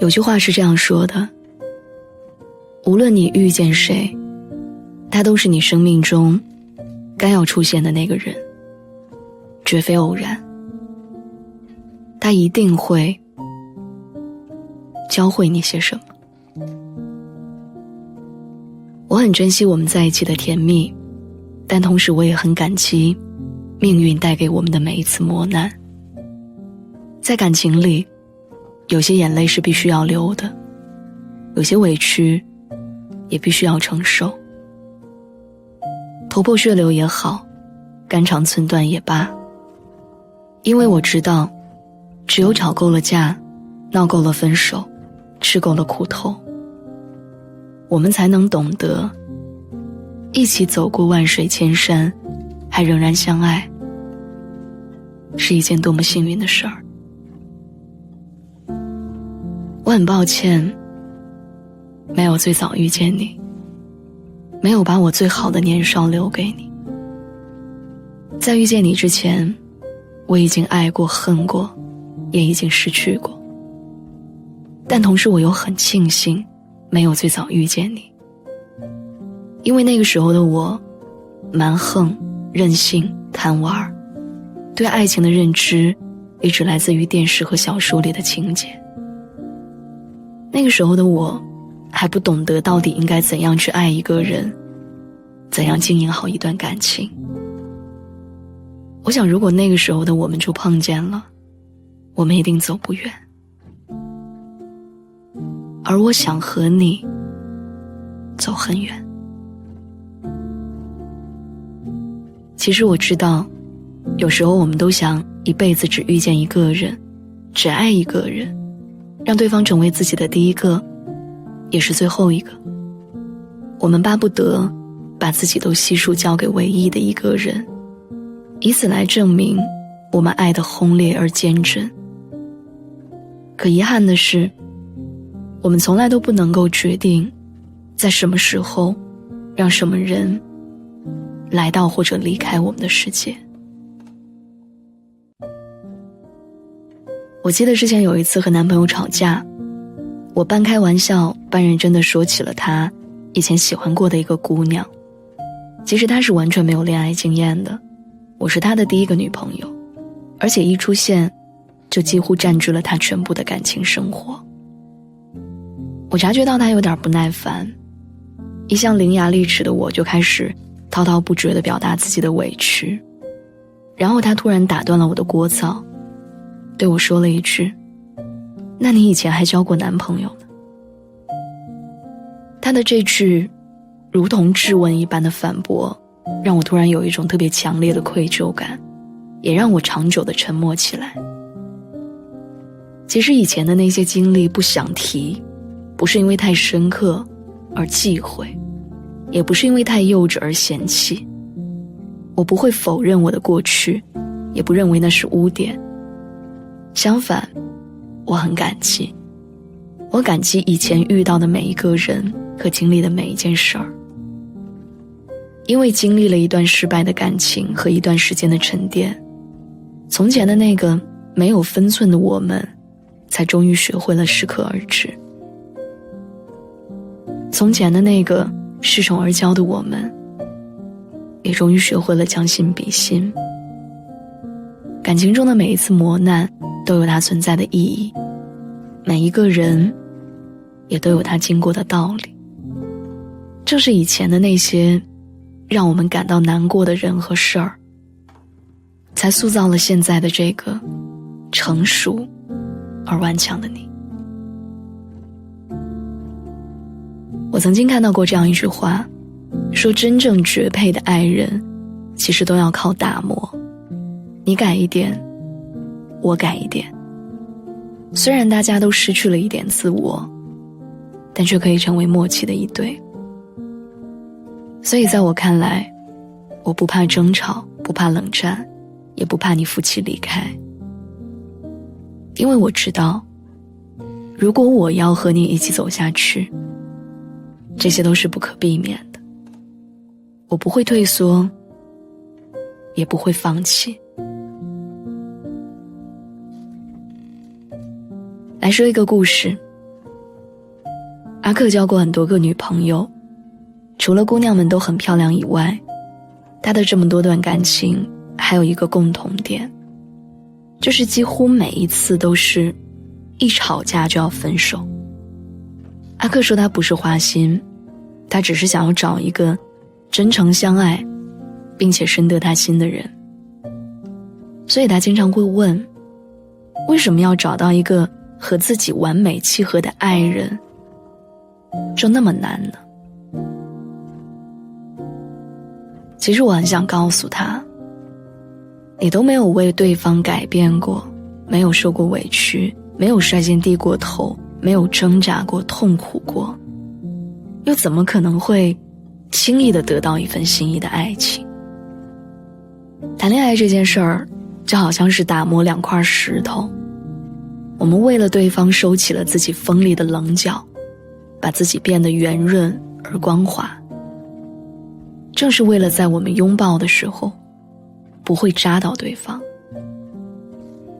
有句话是这样说的，无论你遇见谁，他都是你生命中该要出现的那个人，绝非偶然。他一定会教会你些什么。我很珍惜我们在一起的甜蜜，但同时我也很感激命运带给我们的每一次磨难。在感情里，有些眼泪是必须要流的，有些委屈也必须要承受。头破血流也好，肝肠寸断也罢，因为我知道，只有吵够了架，闹够了分手，吃够了苦头，我们才能懂得一起走过万水千山，还仍然相爱，是一件多么幸运的事儿。我很抱歉没有最早遇见你，没有把我最好的年少留给你。在遇见你之前，我已经爱过恨过，也已经失去过，但同时我又很庆幸没有最早遇见你，因为那个时候的我蛮横、任性、贪玩，对爱情的认知也只来自于电视和小说里的情节。那个时候的我还不懂得到底应该怎样去爱一个人，怎样经营好一段感情。我想如果那个时候的我们就碰见了，我们一定走不远。而我想和你走很远。其实我知道，有时候我们都想一辈子只遇见一个人，只爱一个人，让对方成为自己的第一个，也是最后一个。我们巴不得把自己都悉数交给唯一的一个人，以此来证明我们爱得轰烈而坚贞。可遗憾的是，我们从来都不能够决定在什么时候让什么人来到或者离开我们的世界。我记得之前有一次和男朋友吵架，我半开玩笑半认真地说起了他以前喜欢过的一个姑娘。其实他是完全没有恋爱经验的，我是他的第一个女朋友，而且一出现就几乎占据了他全部的感情生活。我察觉到他有点不耐烦，一向伶牙俐齿的我就开始滔滔不绝地表达自己的委屈，然后他突然打断了我的聒噪，对我说了一句：那你以前还交过男朋友呢？他的这句如同质问一般的反驳，让我突然有一种特别强烈的愧疚感，也让我长久地沉默起来。其实以前的那些经历不想提，不是因为太深刻而忌讳，也不是因为太幼稚而嫌弃。我不会否认我的过去，也不认为那是污点。相反，我很感激。我感激以前遇到的每一个人和经历的每一件事儿。因为经历了一段失败的感情和一段时间的沉淀，从前的那个没有分寸的我们，才终于学会了适可而止。从前的那个恃宠而骄的我们，也终于学会了将心比心。感情中的每一次磨难都有它存在的意义，每一个人也都有他经过的道理。正是以前的那些让我们感到难过的人和事儿，才塑造了现在的这个成熟而顽强的你。我曾经看到过这样一句话，说真正绝配的爱人其实都要靠打磨，你改一点，我改一点，虽然大家都失去了一点自我，但却可以成为默契的一对。所以在我看来，我不怕争吵，不怕冷战，也不怕你负气离开，因为我知道如果我要和你一起走下去，这些都是不可避免的。我不会退缩，也不会放弃。来说一个故事。阿克交过很多个女朋友，除了姑娘们都很漂亮以外，他的这么多段感情还有一个共同点，就是几乎每一次都是一吵架就要分手。阿克说他不是花心，他只是想要找一个真诚相爱并且深得他心的人。所以他经常会问，为什么要找到一个和自己完美契合的爱人就那么难呢？其实我很想告诉他，你都没有为对方改变过，没有受过委屈，没有率先低过头，没有挣扎过，痛苦过，又怎么可能会轻易地得到一份心仪的爱情？谈恋爱这件事儿就好像是打磨两块石头，我们为了对方收起了自己锋利的棱角，把自己变得圆润而光滑，正是为了在我们拥抱的时候不会扎到对方。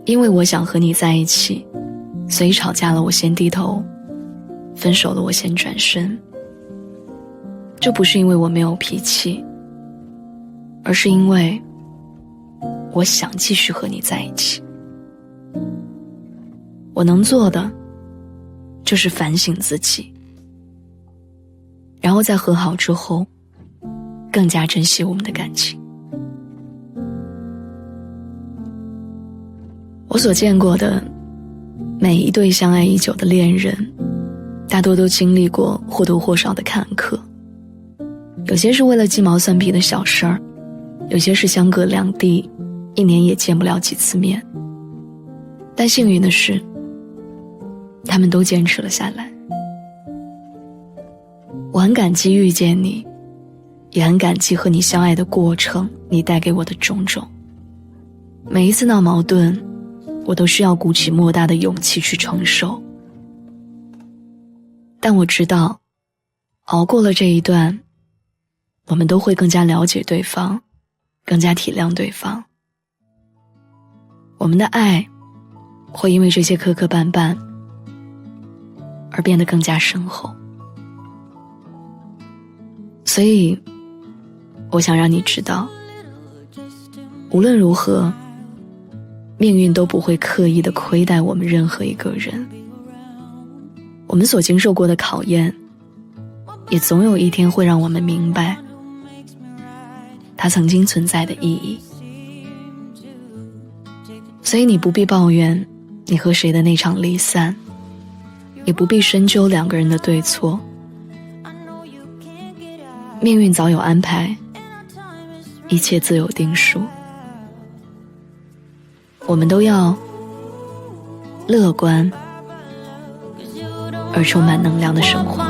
因为我想和你在一起，所以吵架了我先低头，分手了我先转身。这不是因为我没有脾气，而是因为我想继续和你在一起。我能做的就是反省自己，然后在和好之后更加珍惜我们的感情。我所见过的每一对相爱已久的恋人，大多都经历过或多或少的坎坷，有些是为了鸡毛蒜皮的小事儿，有些是相隔两地，一年也见不了几次面。但幸运的是，他们都坚持了下来。我很感激遇见你，也很感激和你相爱的过程，你带给我的种种。每一次闹矛盾，我都需要鼓起莫大的勇气去承受。但我知道，熬过了这一段，我们都会更加了解对方，更加体谅对方。我们的爱会因为这些磕磕绊绊而变得更加深厚。所以我想让你知道，无论如何，命运都不会刻意地亏待我们任何一个人。我们所经受过的考验，也总有一天会让我们明白它曾经存在的意义。所以你不必抱怨你和谁的那场离散，也不必深究两个人的对错。命运早有安排，一切自有定数。我们都要乐观而充满能量的生活。